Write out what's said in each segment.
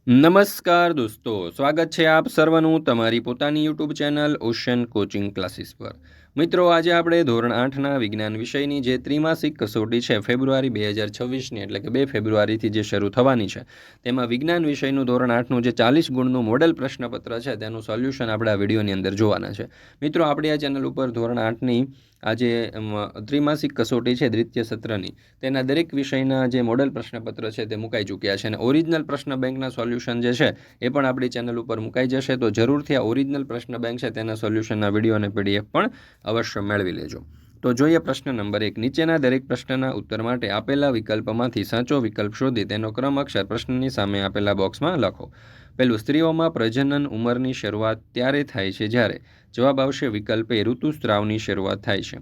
નમસ્કાર દોસ્તો, સ્વાગત છે આપ સર્વનું તમારી પોતાની YouTube channel ocean coaching classes પર। મિત્રો, આજે આપણે ધોરણ 8ના વિજ્ઞાન વિષયની જે ત્રિમાસિક કસોટી છે ફેબ્રુઆરી 2026ની એટલે કે 2 ફેબ્રુઆરીથી જે શરૂ થવાની છે, તેમાં વિજ્ઞાન વિષયનું ધોરણ 8નું જે 40 ગુણનું મોડેલ પ્રશ્નપત્ર છે તેનું સોલ્યુશન આપણે આ વિડીયોની અંદર જોવાના છે। મિત્રો, આપણી આ ચેનલ ઉપર ધોરણ 8ની આ જે ત્રિમાસિક કસોટી છે દ્વિતીય સત્રની, તેના દરેક વિષયના જે મોડેલ પ્રશ્નપત્ર છે તે મુકાઈ ચૂક્યા છે અને ઓરિજિનલ પ્રશ્ન બેંકના સોલ્યુશન જે છે એ પણ આપણી ચેનલ ઉપર મુકાઈ જશે। તો જરૂરથી આ ઓરિજિનલ પ્રશ્ન બેંક છે તેના સોલ્યુશનના વિડીયો અને પીડીએફ પણ અવશ્ય મેળવી લેજો। તો જોઈએ પ્રશ્ન નંબર 1। નીચેના દરેક પ્રશ્નના ઉત્તર માટે આપેલા વિકલ્પમાંથી સાચો વિકલ્પ શોધી તેનો ક્રમ અક્ષર પ્રશ્નની સામે આપેલા બોક્સમાં લખો। પહેલું, સ્ત્રીઓમાં પ્રજનન ઉંમરની શરૂઆત ત્યારે થાય છે જ્યારે જવાબ આવશે વિકલ્પ એ, ઋતુસ્રાવની શરૂઆત થાય છે।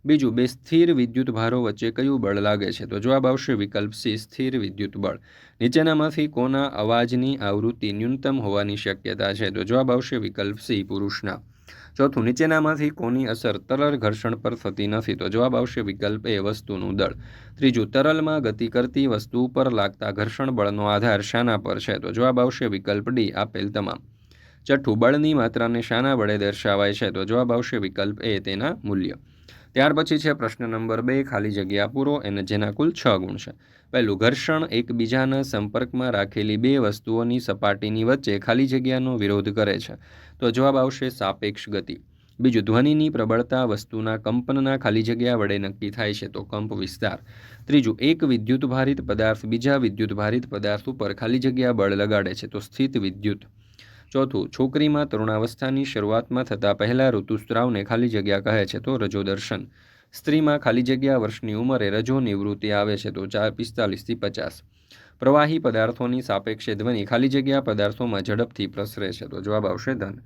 બીજું, બે સ્થિર વિદ્યુત ભારો વચ્ચે કયું બળ લાગે છે? તો જવાબ આવશે વિકલ્પ સી, સ્થિર વિદ્યુત બળ। નીચેનામાંથી કોના અવાજની આવૃત્તિ ન્યૂનતમ હોવાની શક્યતા છે? તો જવાબ આવશે વિકલ્પ સી, પુરુષના। ચોથું, નીચેનામાંથી કોની અસર તરલ ઘર્ષણ પર થતી નથી? તો જવાબ આવશે વિકલ્પ એ, વસ્તુનું દળ। ત્રીજું, તરલમાં ગતિ કરતી વસ્તુ પર લાગતા ઘર્ષણ બળનો આધાર શાના પર છે? તો જવાબ આવશે વિકલ્પ ડી, આપેલ તમામ। છઠ્ઠું, બળની માત્રાને શાના વડે દર્શાવાય છે? તો જવાબ આવશે વિકલ્પ એ, તેના મૂલ્ય। ત્યાર પછી છે પ્રશ્ન નંબર 2, ખાલી જગ્યા પૂરો, અને જેના કુલ 6 ગુણ છે। પહેલું, ઘર્ષણ એકબીજાના સંપર્કમાં રાખેલી બે વસ્તુઓની સપાટીની વચ્ચે ખાલી જગ્યાનો વિરોધ કરે છે। તો જવાબ આવશે સાપેક્ષ ગતિ। બીજું, ધ્વનિની પ્રબળતા વસ્તુના કંપનના ખાલી જગ્યા વડે નક્કી થાય છે। તો કંપ વિસ્તાર। ત્રીજું, એક વિદ્યુતભારિત પદાર્થ બીજા વિદ્યુતભારિત પદાર્થ ઉપર ખાલી જગ્યા બળ લગાડે છે। તો સ્થિત વિદ્યુત। ચોથું, છોકરીમાં તરુણાવસ્થાની શરૂઆતમાં થતા પહેલા ઋતુસ્રાવને ખાલી જગ્યા કહે છે? તો રજોદર્શન। સ્ત્રીમાં ખાલી જગ્યા વર્ષની ઉંમરે રજો નિવૃત્તિ આવે છે? તો 45થી 50। પ્રવાહી પદાર્થોની સાપેક્ષે ધ્વનિ ખાલી જગ્યા પદાર્થોમાં ઝડપથી પ્રસરે છે? તો જવાબ આવશે ધન।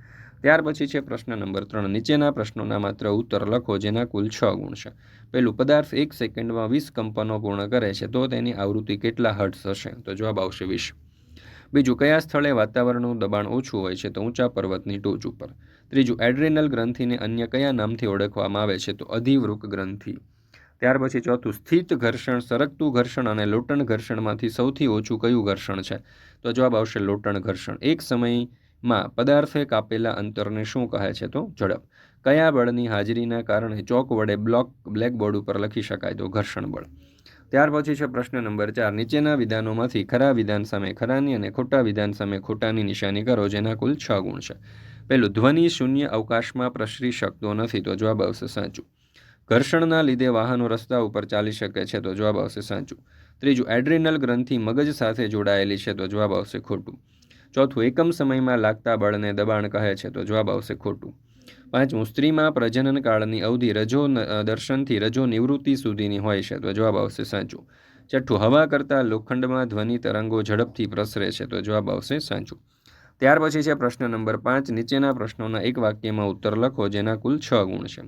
ત્યાર પછી છે પ્રશ્ન નંબર 3। નીચેના પ્રશ્નોના માત્ર ઉત્તર લખો જેના કુલ 6 ગુણ છે। પહેલું, પદાર્થ 1 સેકન્ડમાં 20 કંપનો પૂર્ણ કરે છે તો તેની આવૃત્તિ કેટલા હર્ટ્ઝ હશે? તો જવાબ આવશે 20। બીજું, કયા સ્થળે વાતાવરણનું દબાણ ઓછું હોય છે? તો ઊંચા પર્વતની ટોચ ઉપર। ત્રીજું, એડ્રિનલ ગ્રંથિને અન્ય કયા નામથી ઓળખવામાં આવે છે? તો અધિવૃક ગ્રંથિ। ત્યાર પછી ચોથું, સ્થિત ઘર્ષણ, સરકતું ઘર્ષણ અને લોટણ ઘર્ષણમાંથી સૌથી ઓછું કયું ઘર્ષણ છે? તો જવાબ આવશે લોટણ ઘર્ષણ। એક સમયમાં પદાર્થે કાપેલા અંતરને શું કહે છે? તો ઝડપ। કયા બળની હાજરીના કારણે ચોક વડે બ્લેકબોર્ડ ઉપર લખી શકાય? તો ઘર્ષણ બળ। ત્યાર પછી છે પ્રશ્ન નંબર 4। નીચેના વિધાનોમાંથી ખરા વિધાન સામે ખરાની અને ખોટા વિધાન સામે ખોટાની નિશાની કરો જેના કુલ 6 ગુણ છે। પહેલું, ધ્વનિ શૂન્ય અવકાશમાં પ્રસરી શકતો નથી? તો જવાબ આવશે સાચું। ઘર્ષણના લીધે વાહનો રસ્તા ઉપર ચાલી શકે છે? તો જવાબ આવશે સાચું। ત્રીજું, એડ્રિનલ ગ્રંથિ મગજ સાથે જોડાયેલી છે? તો જવાબ આવશે ખોટું। ચોથું, એકમ સમયમાં લાગતા બળને દબાણ કહે છે? તો જવાબ આવશે ખોટું। પાંચમું, સ્ત્રીમાં પ્રજનન કાળની અવધિ રજો દર્શનથી રજો નિવૃત્તિ સુધીની હોય છે? તો જવાબ આવશે સાચું। છઠ્ઠું, હવા કરતાં લોખંડમાં ધ્વનિ તરંગો ઝડપથી પ્રસરે છે? તો જવાબ આવશે સાચું। ત્યાર પછી છે પ્રશ્ન નંબર 5। નીચેના પ્રશ્નોના એક વાક્યમાં ઉત્તર લખો જેના કુલ 6 ગુણ છે।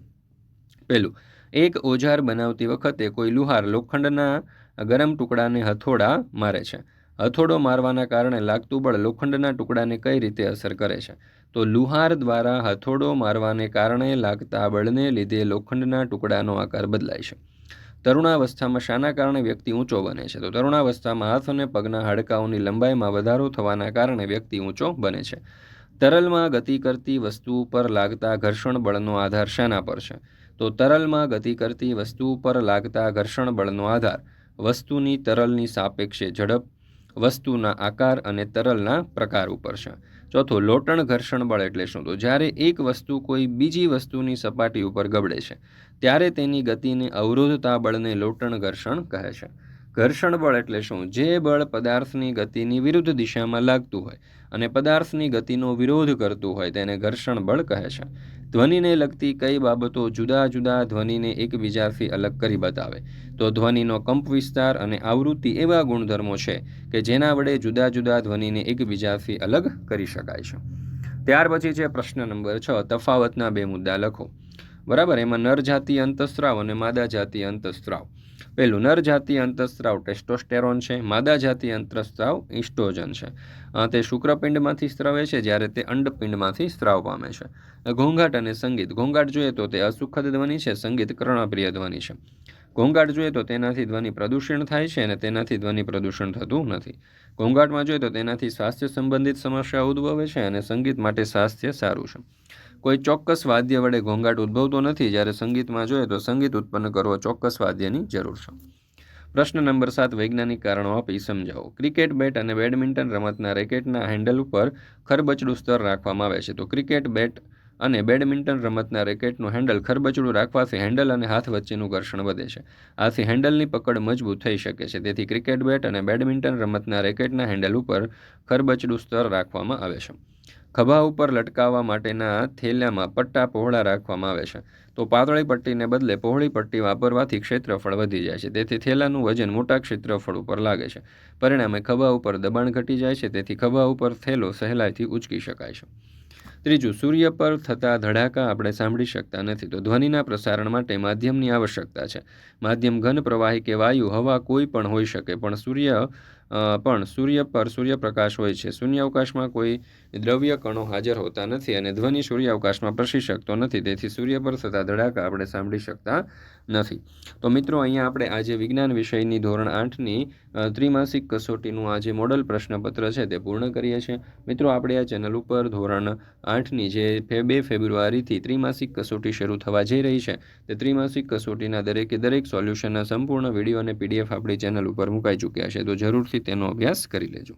પહેલું, એક ઓજાર બનાવતી વખતે કોઈ લુહાર લોખંડના ગરમ ટુકડાને હથોડા મારે છે। હથોડો મારવાના કારણે લાગતું બળ લોખંડના ટુકડાને કઈ રીતે અસર કરે છે? તો લુહાર દ્વારા હથોડો મારવાને કારણે લાગતા બળને લીધે લોખંડના ટુકડાનો આકાર બદલાય છે। તરુણાવસ્થામાં શાના કારણે વ્યક્તિ ઊંચો બને છે? તો તરુણાવસ્થામાં હાથ અને પગના હાડકાઓની લંબાઈમાં વધારો થવાના કારણે વ્યક્તિ ઊંચો બને છે। તરલમાં ગતિ કરતી વસ્તુ પર લાગતા ઘર્ષણ બળનો આધાર શાના પર છે? તો તરલમાં ગતિ કરતી વસ્તુ પર લાગતા ઘર્ષણ બળનો આધાર વસ્તુની તરલની સાપેક્ષે ઝડપ, વસ્તુના આકાર અને તરલના પ્રકાર ઉપર છે। ચોથું, લોટણ ઘર્ષણ બળ એટલે શું? તો જ્યારે એક વસ્તુ કોઈ બીજી વસ્તુની સપાટી ઉપર ગબડે છે ત્યારે તેની ગતિને અવરોધતા બળને લોટણ ઘર્ષણ કહે છે। ઘર્ષણ બળ એટલે શું? જે બળ પદાર્થની ગતિની વિરુદ્ધ દિશામાં લાગતું હોય અને પદાર્થની ગતિનો વિરોધ કરતું હોય તેને ઘર્ષણ બળ કહે છે। ધ્વનિને લગતી કઈ બાબતો જુદા જુદા ધ્વનિને એકબીજાથી અલગ કરી બતાવે? તો ધ્વનિનો કંપ વિસ્તાર અને આવૃત્તિ એવા ગુણધર્મો છે કે જેના વડે જુદા જુદા ધ્વનિને એકબીજાથી અલગ કરી શકાય છે। ત્યાર પછી છે પ્રશ્ન નંબર 6। તફાવતના બે મુદ્દા લખો। બરાબર, એમાં નર જાતીય અંતઃસ્ત્રાવ અને માદા જાતીય અંતઃસ્ત્રાવ। પહેલું, નર જાતીય અંતઃસ્ત્રાવ ટેસ્ટોસ્ટેરોન છે, માદા જાતીય અંતઃસ્ત્રાવ ઇસ્ટ્રોજન છે। તે શુક્રપિંડમાંથી સ્રવે છે જ્યારે તે અંડપિંડમાંથી સ્ત્રાવ પામે છે। ઘોંઘાટ અને સંગીત। ઘોંઘાટ જોઈએ તો તે અસુખદ ધ્વનિ છે, સંગીત કર્ણપ્રિય ધ્વનિ છે। ઘોંઘાટ જોઈએ તો તેનાથી ધ્વનિ પ્રદૂષણ થાય છે અને તેનાથી ધ્વનિ પ્રદૂષણ થતું નથી. ઘોંઘાટમાં જોઈએ તો તેનાથી સ્વાસ્થ્ય સંબંધિત સમસ્યા ઉદ્ભવે છે અને સંગીત માટે સ્વાસ્થ્ય સારું છે. કોઈ ચોક્કસ વાદ્ય વડે ઘોંઘાટ ઉદ્ભવતો નથી, જ્યારે સંગીતમાં જોઈએ તો સંગીત ઉત્પન્ન કરવો ચોક્કસ વાદ્યની જરૂર છે. પ્રશ્ન નંબર 7, વૈજ્ઞાનિક કારણો આપી સમજાવો. ક્રિકેટ બેટ અને બેડમિન્ટન રમતના રેકેટના હેન્ડલ ઉપર ખરબચડું સ્તર રાખવામાં આવે છે. તો ક્રિકેટ બેટ અને બેડમિન્ટન રમતના રેકેટનું હેન્ડલ ખરબચડું રાખવાથી હેન્ડલ અને હાથ વચ્ચેનું ઘર્ષણ વધે છે. આથી હેન્ડલની પકડ મજબૂત થઈ શકે છે. તેથી ક્રિકેટ બેટ અને બેડમિન્ટન રમતના રેકેટના હેન્ડલ ઉપર ખરબચડું સ્તર રાખવામાં આવે છે. ખભા ઉપર લટકાવવા માટેના થેલામાં પટ્ટા પહોળા રાખવામાં આવે છે. તો પાતળી પટ્ટીને બદલે પહોળી પટ્ટી વાપરવાથી ક્ષેત્રફળ વધી જાય છે. તેથી થેલાનું વજન મોટા ક્ષેત્રફળ ઉપર લાગે છે. પરિણામે ખભા ઉપર દબાણ ઘટી જાય છે. તેથી ખભા ઉપર થેલો સહેલાઈથી ઉંચકી શકાય છે. ત્રીજું, સૂર્ય પર થતા ધડાકા આપણે સાંભળી શકતા નથી. તો ધ્વનિના પ્રસારણ માટે માધ્યમની આવશ્યકતા છે. માધ્યમ ઘન, પ્રવાહી કે વાયુ, હવા કોઈ પણ હોઈ શકે, પણ સૂર્ય પર સૂર્યપ્રકાશ હોય છે. શૂન્યાવકાશમાં કોઈ દ્રવ્ય કણો હાજર હોતા નથી અને ધ્વનિ સૂર્યાવકાશમાં પ્રસરી શકતો નથી. તેથી સૂર્ય પર થતા ધડાકા આપણે સાંભળી શકતા નથી. તો મિત્રો, અહીંયા આપણે આજે વિજ્ઞાન વિષયની ધોરણ 8ની ત્રિમાસિક કસોટીનું આ જે મોડલ પ્રશ્નપત્ર છે તે પૂર્ણ કરીએ છીએ. મિત્રો, આપણે આ ચેનલ ઉપર ધોરણ 8ની જે 2 ફેબ્રુઆરીથી ત્રિમાસિક કસોટી શરૂ થવા જઈ રહી છે તે ત્રિમાસિક કસોટીના દરેકે દરેક સોલ્યુશનના સંપૂર્ણ વિડીયો અને PDF આપણી ચેનલ ઉપર મુકાઈ ચૂક્યા છે. તો જરૂરથી તેનો અભ્યાસ કરી લેજો.